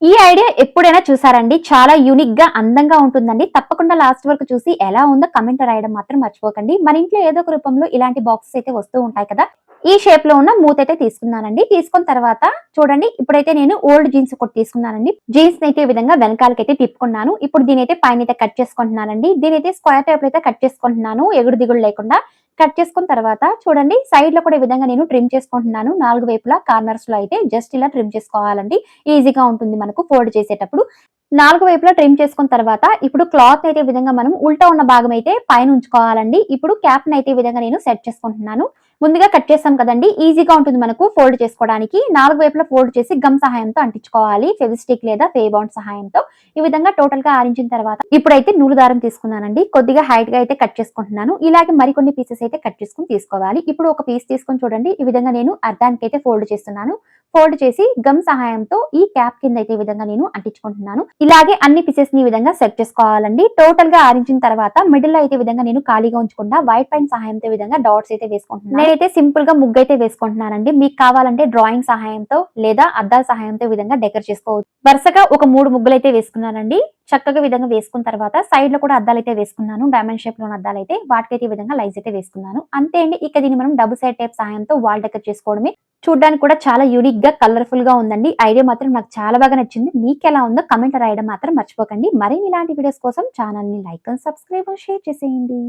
ఈ ఐడియా ఎప్పుడైనా చూసారండి? చాలా యూనిక్‌గా, అందంగా ఉంటుందండి. తప్పకుండా లాస్ట్ వరకు చూసి ఎలా ఉందో కామెంట్‌లో రాయడం మాత్రం మర్చిపోకండి. మన ఇంట్లో ఏదో ఒక రూపంలో ఇలాంటి బాక్సెస్ అయితే వస్తూ ఉంటాయి కదా! ఈ షేప్‌లో ఉన్న మూతైతే తీసుకున్నానండి. తీసుకున్న తర్వాత చూడండి ఇప్పుడైతే నేను ఓల్డ్ జీన్స్ ఒకటి తీసుకున్నానండి. జీన్స్‌నైతే ఈ విధంగా వెనకాలకైతే తిప్పుకున్నాను. ఇప్పుడు దీనైతే పైనైతే కట్ చేసుకుంటున్నానండి. దీనైతే స్క్వేర్ టైప్‌లో అయితే కట్ చేసుకుంటున్నాను. ఎగుడు దిగుడు లేకుండా. కట్ చేసుకున్న తర్వాత చూడండి సైడ్‌లో కూడా ఈ విధంగా నేను ట్రిమ్ చేసుకుంటున్నాను. 4 వైపులా కార్నర్స్‌లో అయితే జస్ట్ ఇలా ట్రిమ్ చేసుకోవాలండి. ఈజీగా ఉంటుంది మనకు ఫోల్డ్ చేసేటప్పుడు. 4 వైపులా ట్రిమ్ చేసుకున్న తర్వాత ఇప్పుడు క్లాత్‌నైతే ఈ విధంగా మనం ఉల్టా ఉన్న భాగం అయితే పైన ఉంచుకోవాలండి. ఇప్పుడు క్యాప్‌నైతే ఈ విధంగా నేను సెట్ చేసుకుంటున్నాను. ముందుగా కట్ చేసాం కదండీ! ఈజీగా ఉంటుంది మనకు ఫోల్డ్ చేసుకోవడానికి. 4 వైపులా ఫోల్డ్ చేసి గమ్ సహాయంతో అంటించుకోవాలి. ఫెవిస్టిక్ లేదా ఫెవిబాండ్ సహాయంతో. ఈ విధంగా టోటల్‌గా ఆరించిన తర్వాత ఇప్పుడైతే నూలు దారం తీసుకున్నానండి. కొద్దిగా హైట్‌గా అయితే కట్ చేసుకుంటున్నాను. ఇలాగే మరికొన్ని పీసెస్ అయితే కట్ చేసుకొని తీసుకోవాలి. ఇప్పుడు ఒక పీస్ తీసుకొని చూడండి. ఈ విధంగా నేను అర్ధానికైతే ఫోల్డ్ చేస్తున్నాను. ఫోల్డ్ చేసి గమ్ సహాయంతో ఈ క్యాప్ కింద అయితే ఈ విధంగా నేను అంటించుకుంటున్నాను. ఇలాగే అన్ని పీసెస్ ని ఈ విధంగా సెట్ చేసుకోవాలండి. టోటల్ గా ఆరించిన తర్వాత మిడిల్ లో అయితే ఈ విధంగా నేను ఖాళీగా ఉంచకుండా వైట్ పెన్ సహాయంతో ఈ విధంగా డాట్స్ అయితే వేసుకుంటున్నాను. నేనైతే సింపుల్ గా ముగ్గు అయితే వేసుకుంటున్నానండి. మీకు కావాలంటే డ్రాయింగ్ సహాయంతో లేదా అద్దాల సహాయంతో ఈ విధంగా డెకర్ చేసుకోవచ్చు. వరుసగా ఒక 3 ముగ్గులు అయితే వేసుకున్నానండి. చక్కగా విధంగా వేసుకున్న తర్వాత సైడ్ లో కూడా అద్దాలైతే వేసుకున్నాను. డైమండ్ షేప్ లోని అద్దాలైతే వాటికైతే ఈ విధంగా లైన్స్ అయితే వేసుకున్నాను. అంతే అండి. ఇక దీన్ని మనం డబుల్ సైడ్ టేప్ సహాయంతో వాల్ డెకర్ చేసుకోవడమే. చూడ్డానికి కూడా చాలా యూనిక్ గా కలర్ఫుల్ గా ఉందండి. ఐడియా మాత్రం నాకు చాలా బాగా నచ్చింది. మీకెలా ఉందో కామెంట్ రాయడం మాత్రం మర్చిపోకండి. మరిన్ని ఇలాంటి వీడియోస్ కోసం ఛానల్ ని లైక్ అండ్ సబ్స్క్రైబ్ షేర్ చేసేయండి.